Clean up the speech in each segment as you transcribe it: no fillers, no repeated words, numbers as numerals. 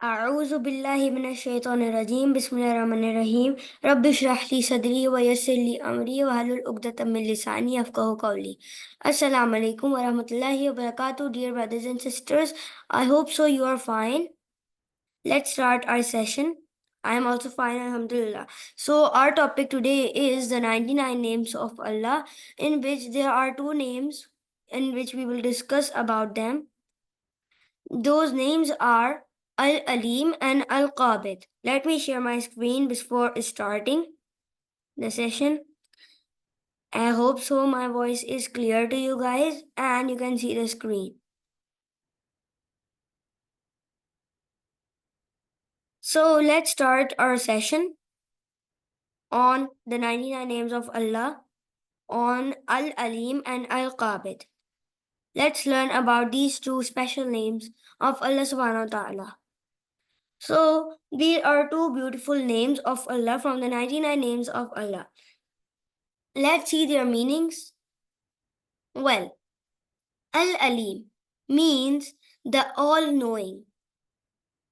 أعوذ بالله من الشيطان الرجيم بسم الله الرحمن الرحيم رب اشرح لي صدري ويسر لي أمري واحلل عقدة من لساني يفقهوا قولي. Assalamu alaikum wa rahmatullahi wa barakatuh, dear brothers and sisters. I hope so you are fine. Let's start our session. I am also fine, alhamdulillah. So our topic today is the 99 names of Allah, in which there are two names in which we will discuss about them. Those names are Al-Alim and Al-Qabid. Let me share my screen before starting the session. I hope so my voice is clear to you guys and you can see the screen. So let's start our session on the 99 names of Allah, on Al-Alim and Al-Qabid. Let's learn about these two special names of Allah subhanahu wa ta'ala. So these are two beautiful names of Allah from the 99 names of Allah. Let's see their meanings. Well, Al-Alim means the all-knowing.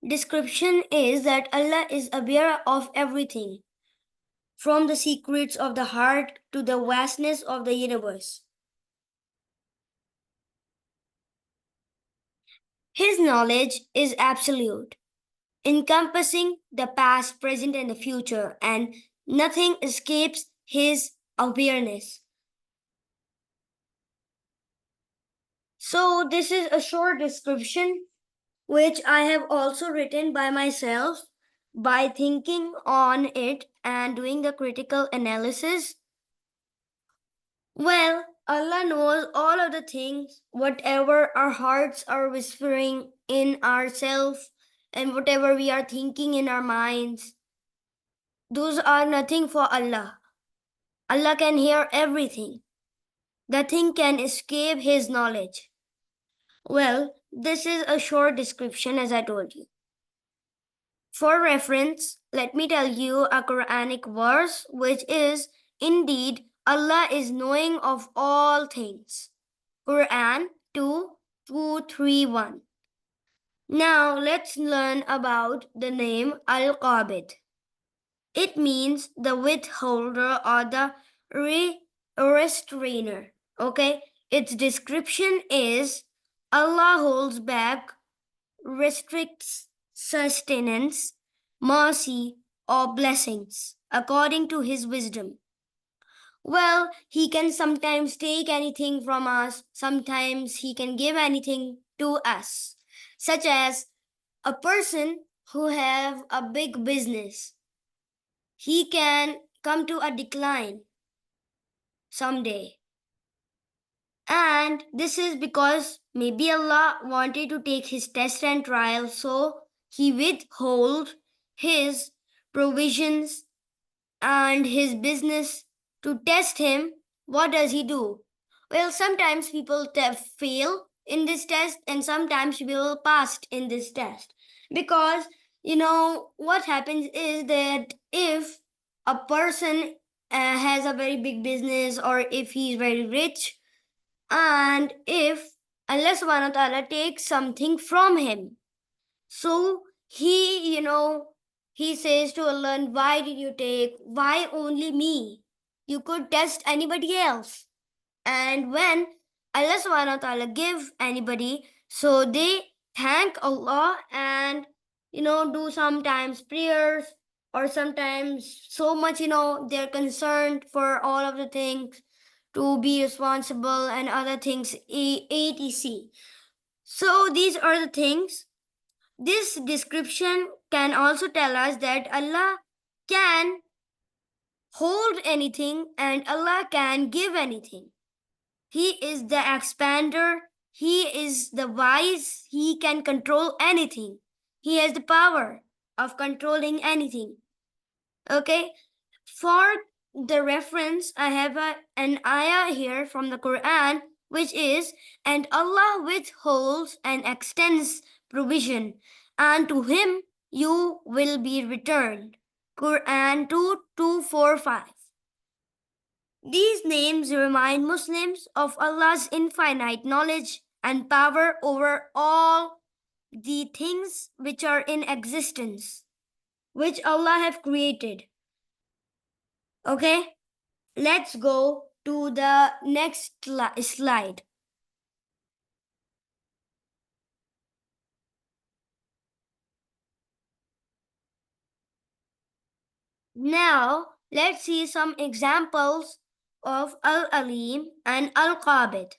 Description is that Allah is aware of everything, from the secrets of the heart to the vastness of the universe. His knowledge is absolute, encompassing the past, present, and the future, and nothing escapes his awareness. So this is a short description which I have also written by myself by thinking on it and doing a critical analysis. Well, Allah knows all of the things, whatever our hearts are whispering in ourselves and whatever we are thinking in our minds. Those are nothing for Allah. Allah can hear everything. Nothing can escape His knowledge. Well, this is a short description as I told you. For reference, let me tell you a Quranic verse which is, indeed, Allah is knowing of all things. Quran 2:231. Now let's learn about the name Al-Qabid. It means the withholder or the restrainer. Okay, its description is Allah holds back, restricts sustenance, mercy, or blessings according to his wisdom. Well, he can sometimes take anything from us, sometimes he can give anything to us, such as a person who have a big business. He can come to a decline someday. And this is because maybe Allah wanted to take his test and trial, so he withhold his provisions and his business to test him. What does he do? Well, sometimes people fail in this test and sometimes people pass in this test. Because, what happens is that if a person has a very big business or if he's very rich, and if Allah subhanahu wa ta'ala takes something from him, so he says to Allah, why did you take? Why only me? You could test anybody else. And when Allah subhanahu wa ta'ala give anybody, so they thank Allah and do sometimes prayers or sometimes so much they're concerned for all of the things to be responsible and other things etc. So these are the things. This description can also tell us that Allah can hold anything and Allah can give anything. He is the expander. He is the wise. He can control anything. He has the power of controlling anything. Okay. For the reference, I have an ayah here from the Quran, which is, and Allah withholds and extends provision, and to him you will be returned. Quran 2:245. These names remind Muslims of Allah's infinite knowledge and power over all the things which are in existence, which Allah have created. Okay, let's go to the next slide. Now, let's see some examples of Al-Alim and Al-Qabid.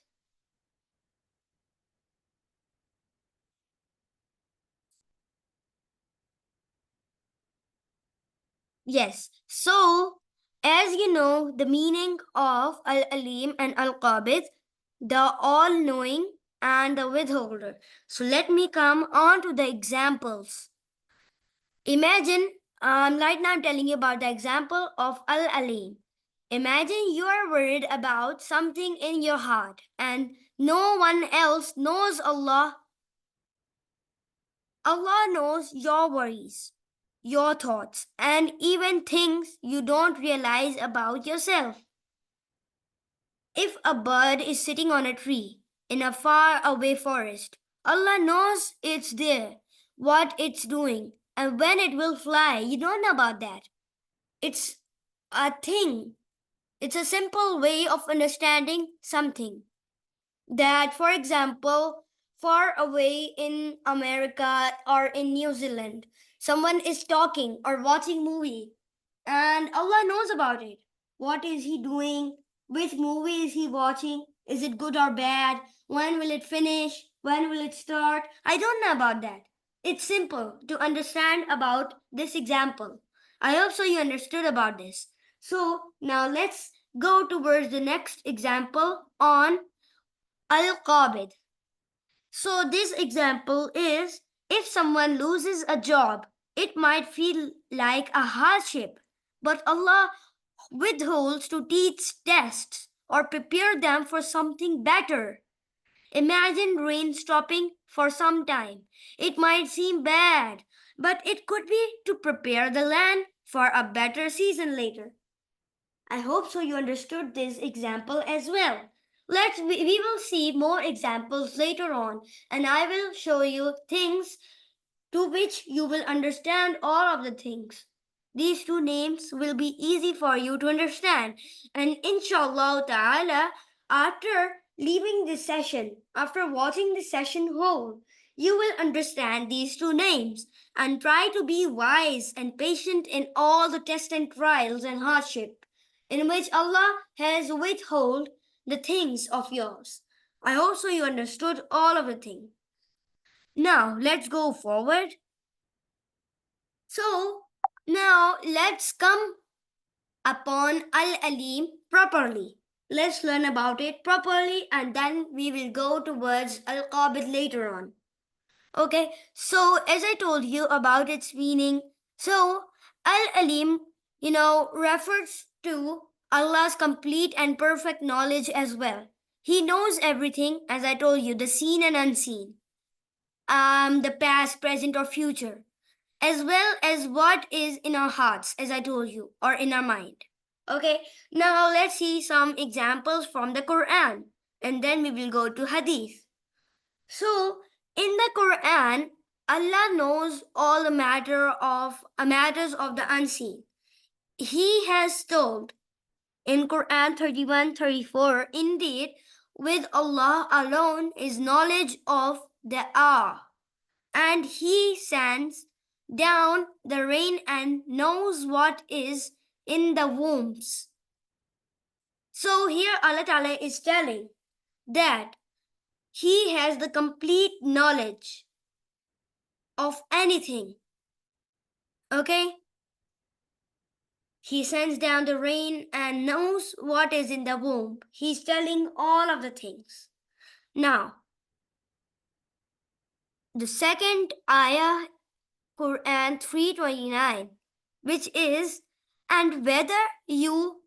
Yes, so as you know, the meaning of Al-Alim and Al-Qabid, the all-knowing and the withholder. So let me come on to the examples. Imagine, right now I'm telling you about the example of Al-Alim. Imagine you are worried about something in your heart and no one else knows Allah. Allah knows your worries, your thoughts, and even things you don't realize about yourself. If a bird is sitting on a tree in a far away forest, Allah knows it's there, what it's doing, and when it will fly. You don't know about that. It's a thing. It's a simple way of understanding something. That, for example, far away in America or in New Zealand, someone is talking or watching movie and Allah knows about it. What is he doing? Which movie is he watching? Is it good or bad? When will it finish? When will it start? I don't know about that. It's simple to understand about this example. I hope so you understood about this. So now let's go towards the next example on Al-Qabid. So this example is if someone loses a job, it might feel like a hardship, but Allah withholds to teach tests or prepare them for something better. Imagine rain stopping for some time. It might seem bad, but it could be to prepare the land for a better season later. I hope so you understood this example as well. We will see more examples later on and I will show you things to which you will understand all of the things. These two names will be easy for you to understand and inshallah ta'ala after leaving this session, after watching this session whole, you will understand these two names and try to be wise and patient in all the tests and trials and hardship in which Allah has withhold the things of yours. I hope so you understood all of the things. Now let's go forward. So now let's come upon Al-Alim properly. Let's learn about it properly and then we will go towards Al-Qabid later on. Okay, so as I told you about its meaning, so Al-Alim, refers to Allah's complete and perfect knowledge as well. He knows everything, as I told you, the seen and unseen, the past, present, or future, as well as what is in our hearts, as I told you, or in our mind. Okay, now let's see some examples from the Quran, and then we will go to Hadith. So, in the Quran, Allah knows all the matters of the unseen. He has told in Quran 31:34, indeed, with Allah alone is knowledge of the hour, and He sends down the rain and knows what is in the wombs. So here Allah Ta'ala is telling that He has the complete knowledge of anything. Okay? He sends down the rain and knows what is in the womb. He's telling all of the things. Now, the second ayah, Quran 3:29, which is, and whether you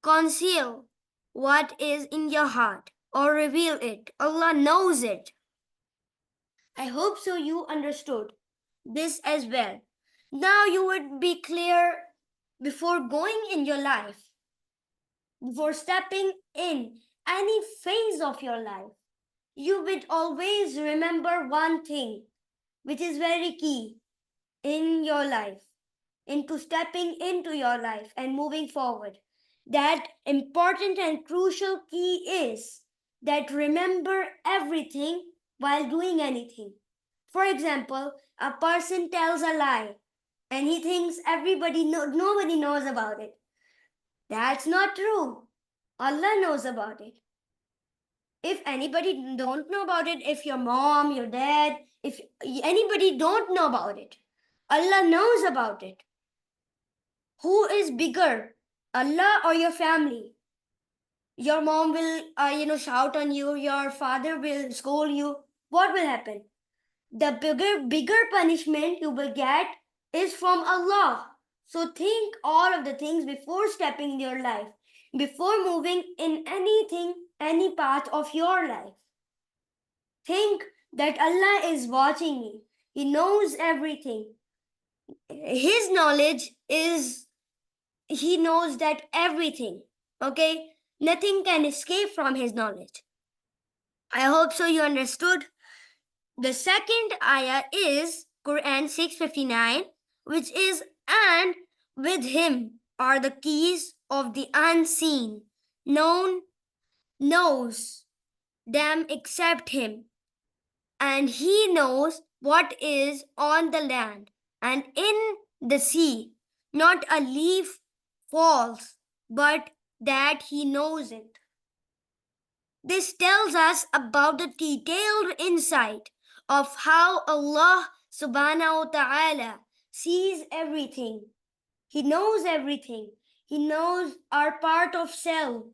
conceal what is in your heart or reveal it, Allah knows it. I hope so you understood this as well. Now you would be clear before going in your life, before stepping in any phase of your life. You would always remember one thing which is very key in your life, into stepping into your life and moving forward. That important and crucial key is that remember everything while doing anything. For example, a person tells a lie and he thinks nobody knows about it. That's not true. Allah knows about it. If anybody don't know about it, if your mom, your dad, if anybody don't know about it, Allah knows about it. Who is bigger, Allah or your family? Your mom will, shout on you. Your father will scold you. What will happen? The bigger punishment you will get is from Allah. So think all of the things before stepping in your life, before moving in anything, any path of your life. Think that Allah is watching you. He knows everything. His knowledge is, he knows that everything. Okay? Nothing can escape from his knowledge. I hope so you understood. The second ayah is Quran 659, which is, and with him are the keys of the unseen. Knows them except him. And he knows what is on the land and in the sea. Not a leaf falls, but that he knows it. This tells us about the detailed insight of how Allah subhanahu wa ta'ala sees everything. He knows everything. He knows our part of cell.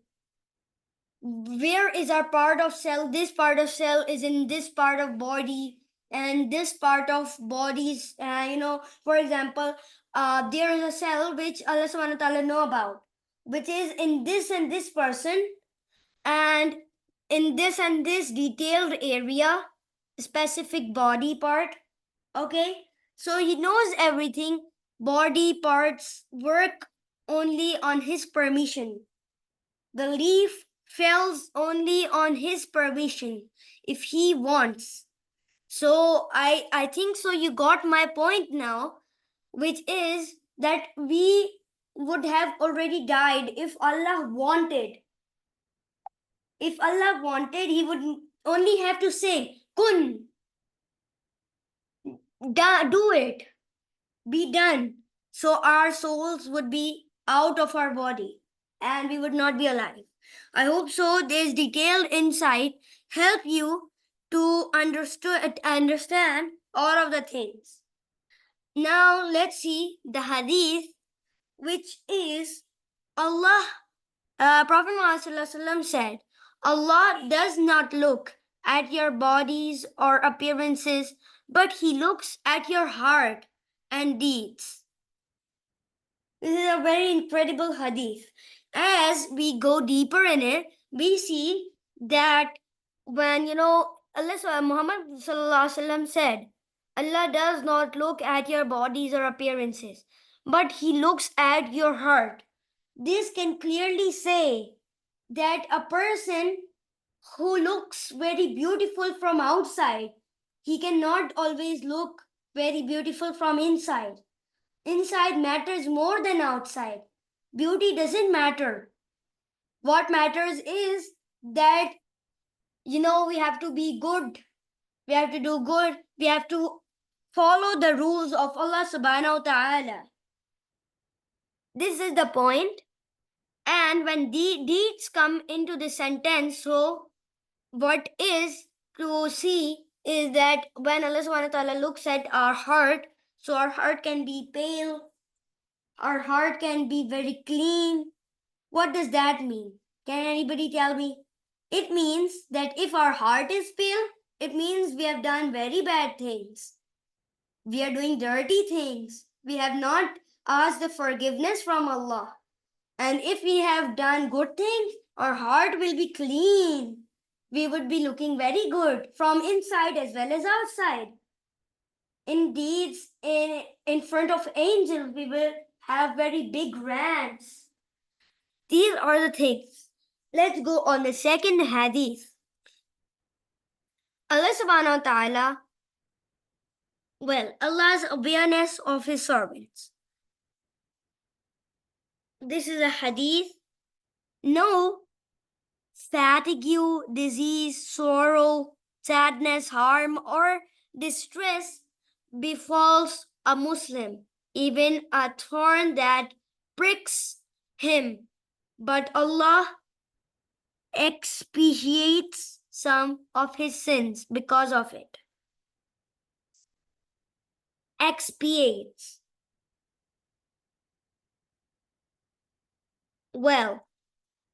Where is our part of cell? This part of cell is in this part of body, and this part of bodies, for example, there is a cell which Allah subhanahu wa ta'ala know about, which is in this and this person, and in this and this detailed area, specific body part. Okay, so he knows everything. Body parts work only on his permission. The leaf falls only on his permission if he wants. So I think so you got my point now, which is that we would have already died if Allah wanted. If Allah wanted, he would only have to say, Kun, do it, be done. So our souls would be out of our body and we would not be alive. I hope so. This detailed insight help you to understand all of the things. Now let's see the hadith, which is Allah. Prophet Muhammad said, Allah does not look at your bodies or appearances, but He looks at your heart and deeds. This is a very incredible hadith. As we go deeper in it, we see that when, Muhammad said, Allah does not look at your bodies or appearances, but He looks at your heart. This can clearly say that a person who looks very beautiful from outside, he cannot always look very beautiful from inside. Inside matters more than outside. Beauty doesn't matter. What matters is that, we have to be good. We have to do good. We have to follow the rules of Allah subhanahu wa ta'ala. This is the point. And when deeds come into the sentence, so what is to see is that when Allah subhanahu wa ta'ala looks at our heart, so our heart can be pale, our heart can be very clean. What does that mean? Can anybody tell me? It means that if our heart is pale, it means we have done very bad things. We are doing dirty things. We have not asked the forgiveness from Allah. And if we have done good things, our heart will be clean. We would be looking very good from inside as well as outside. In deeds, in front of angels, we will have very big ranks. These are the things. Let's go on the second hadith. Allah subhanahu wa ta'ala Well, Allah's awareness of His servants. This is a hadith. No fatigue, disease, sorrow, sadness, harm, or distress befalls a Muslim, even a thorn that pricks him. But Allah expiates some of his sins because of it. Expiates. Well,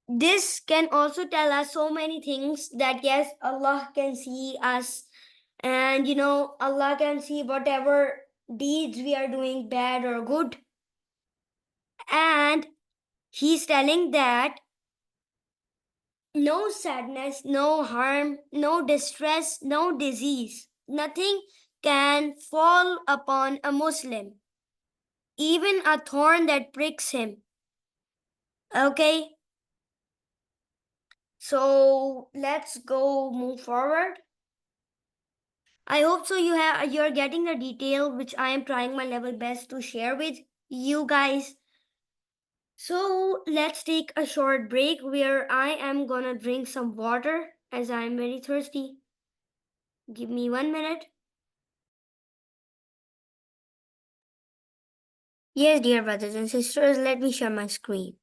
this can also tell us so many things that yes, Allah can see us, and Allah can see whatever deeds we are doing, bad or good. And He's telling that no sadness, no harm, no distress, no disease, nothing can fall upon a Muslim, even a thorn that pricks him. Okay, so let's go move forward. I hope so you're getting the detail which I am trying my level best to share with you guys. So let's take a short break where I am gonna drink some water as I am very thirsty. Give me 1 minute. Yes, dear brothers and sisters, let me share my screen.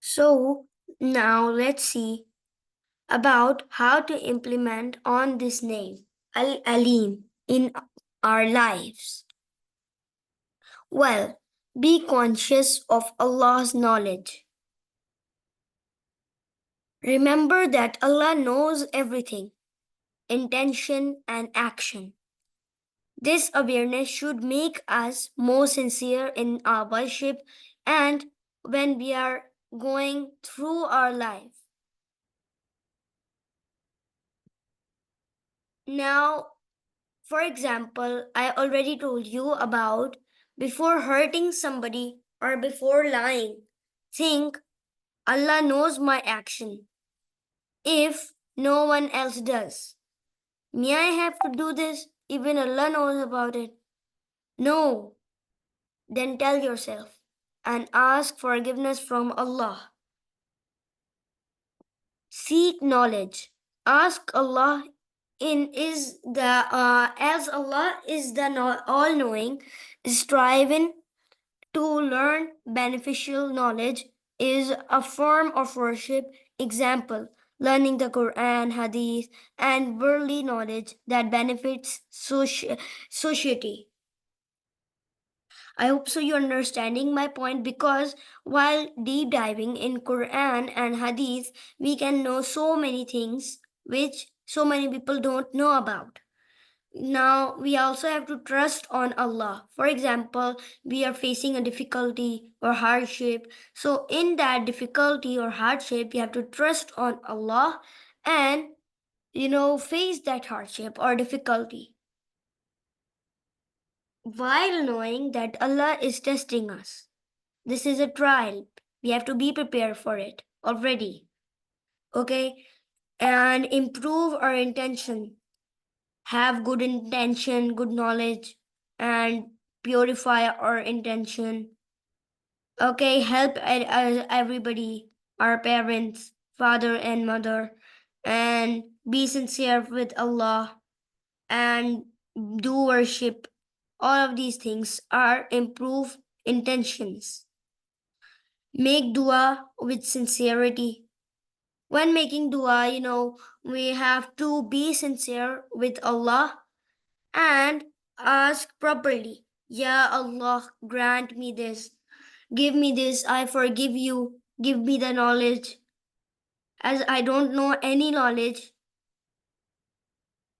So now let's see about how to implement on this name, Al-Alim, in our lives. Well, be conscious of Allah's knowledge. Remember that Allah knows everything, intention and action. This awareness should make us more sincere in our worship and when we are going through our life. Now, for example, I already told you about before hurting somebody or before lying, think Allah knows my action if no one else does. May I have to do this? Even Allah knows about it. No. Then tell yourself and ask forgiveness from Allah. Seek knowledge. Ask Allah in is the as Allah is the all-knowing, striving to learn beneficial knowledge is a form of worship. Example, learning the Quran, Hadith, and worldly knowledge that benefits society. I hope so you're understanding my point because while deep diving in Quran and Hadith, we can know so many things which so many people don't know about. Now, we also have to trust on Allah. For example, we are facing a difficulty or hardship. So, in that difficulty or hardship, you have to trust on Allah and, face that hardship or difficulty while knowing that Allah is testing us. This is a trial. We have to be prepared for it already. Okay? And improve our intention. Have good intention, good knowledge, and purify our intention. Okay? Help everybody, our parents, father and mother, and be sincere with Allah and do worship. All of these things are improve intentions. Make dua with sincerity. When making dua, we have to be sincere with Allah and ask properly. Ya Allah, grant me this. Give me this. I forgive you. Give me the knowledge. As I don't know any knowledge,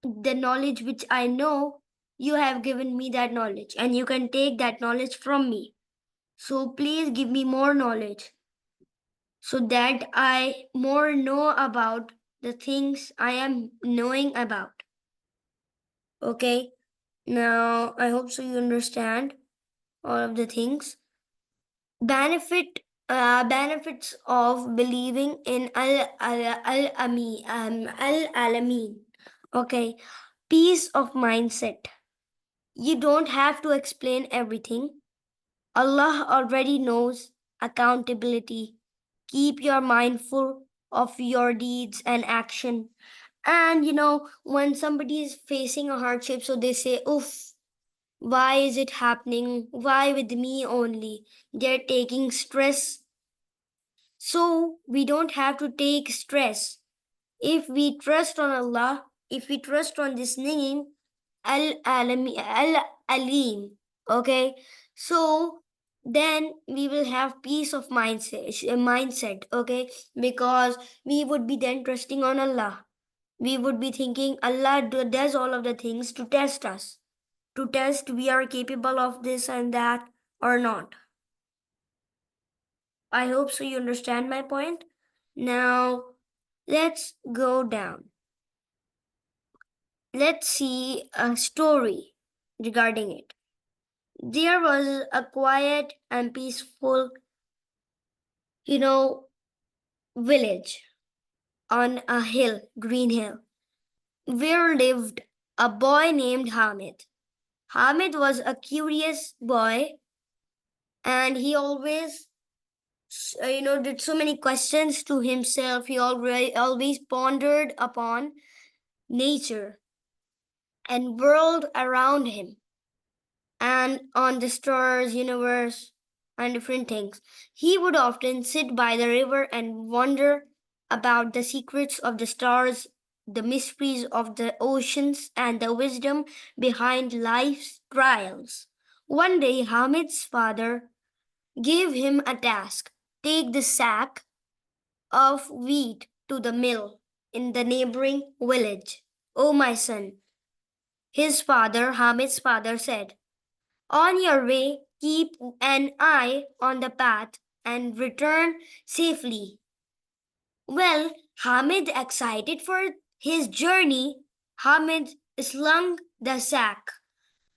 the knowledge which I know, you have given me that knowledge and you can take that knowledge from me. So please give me more knowledge so that I more know about the things I am knowing about. Okay, now I hope so you understand all of the things. Benefit benefits of believing in Al-Alameen. Okay, peace of mindset. You don't have to explain everything. Allah already knows. Accountability. Keep your mindful of your deeds and action. And when somebody is facing a hardship, so they say, oof, why is it happening? Why with me only? They're taking stress. So we don't have to take stress. If we trust on Allah, if we trust on this name, Al-Alim, okay? So then we will have peace of mindset, okay? Because we would be then trusting on Allah. We would be thinking Allah does all of the things to test us, to test we are capable of this and that or not. I hope so you understand my point. Now, let's go down. Let's see a story regarding it. There was a quiet and peaceful, village on a hill, green hill, where lived a boy named Hamid. Hamid was a curious boy and he always did so many questions to himself. He always pondered upon nature and world around him and on the stars, universe, and different things. He would often sit by the river and wonder about the secrets of the stars, the mysteries of the oceans, and the wisdom behind life's trials. One day, Hamid's father gave him a task: take the sack of wheat to the mill in the neighboring village. Oh, my son, Hamid's father said, on your way, keep an eye on the path and return safely. Well, Hamid, excited for his journey, Hamid slung the sack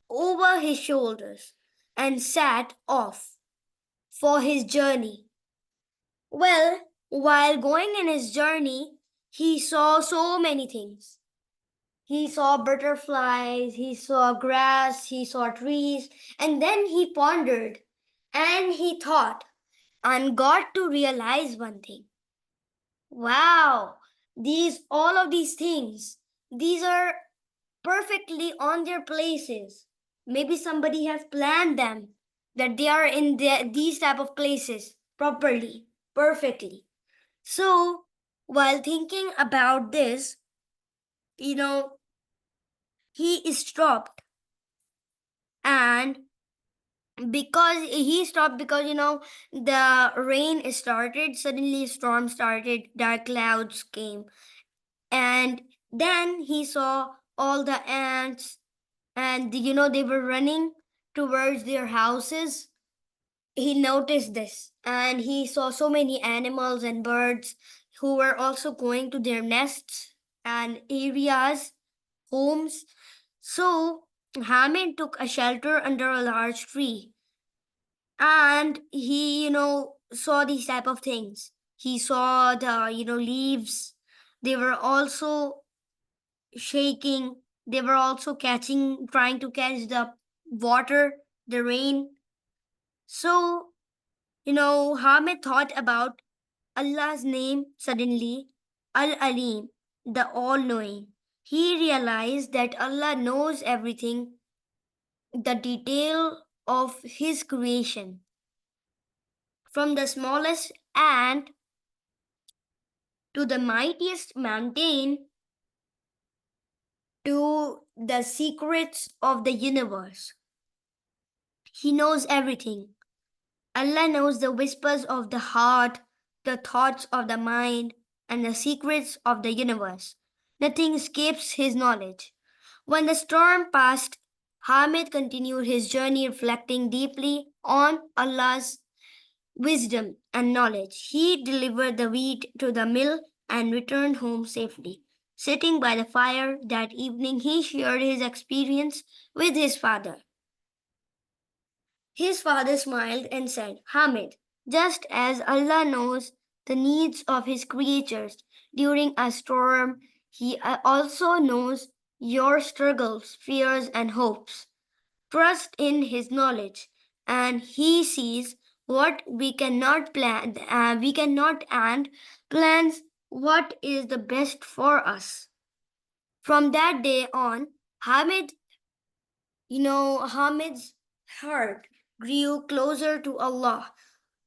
over his shoulders and set off for his journey. Well, while going in his journey, he saw so many things. He saw butterflies, he saw grass, he saw trees, and then he pondered and he thought and got to realize one thing. Wow, all of these things, these are perfectly on their places. Maybe somebody has planned them that they are in these type of places properly, perfectly. So, while thinking about this, you know, he stopped and because he stopped because the rain started, suddenly storm started, dark clouds came, and then he saw all the ants and they were running towards their houses. He noticed this and he saw so many animals and birds who were also going to their nests and areas, homes. So Hamid took a shelter under a large tree and he saw these type of things. He saw the leaves, they were also shaking, they were also trying to catch the water, the rain. So Hamid thought about Allah's name suddenly, Al Alim, the all knowing. He realized that Allah knows everything, the detail of his creation, from the smallest ant to the mightiest mountain to the secrets of the universe. He knows everything. Allah knows the whispers of the heart, the thoughts of the mind, and the secrets of the universe. Nothing escapes his knowledge. When the storm passed, Hamid continued his journey reflecting deeply on Allah's wisdom and knowledge. He delivered the wheat to the mill and returned home safely. Sitting by the fire that evening, he shared his experience with his father. His father smiled and said, Hamid, Just as Allah knows the needs of His creatures during a storm, He also knows your struggles, fears, and hopes. Trust in His knowledge, and He sees what we cannot plan, and plans what is the best for us. From that day on, Hamid's heart grew closer to Allah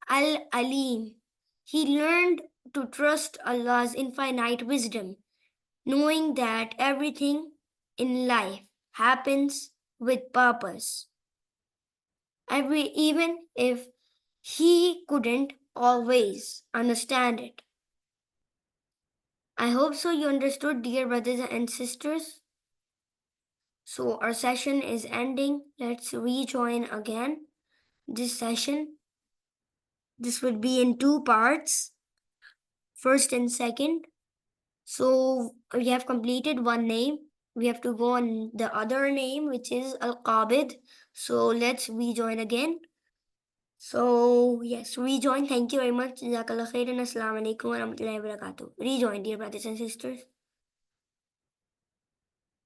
Al Alim. He learned to trust Allah's infinite wisdom, knowing that everything in life happens with purpose. Even if he couldn't always understand it. I hope so you understood, dear brothers and sisters. So our session is ending. Let's rejoin again this session. This would be in two parts, first and second. So we have completed one name. We have to go on the other name, which is Al-Qabid. So let's rejoin again. So yes, rejoin. Thank you very much. Jazakallah khairan. Assalamu alaikum wa rahmatullahi wa barakatuh. Rejoin, dear brothers and sisters.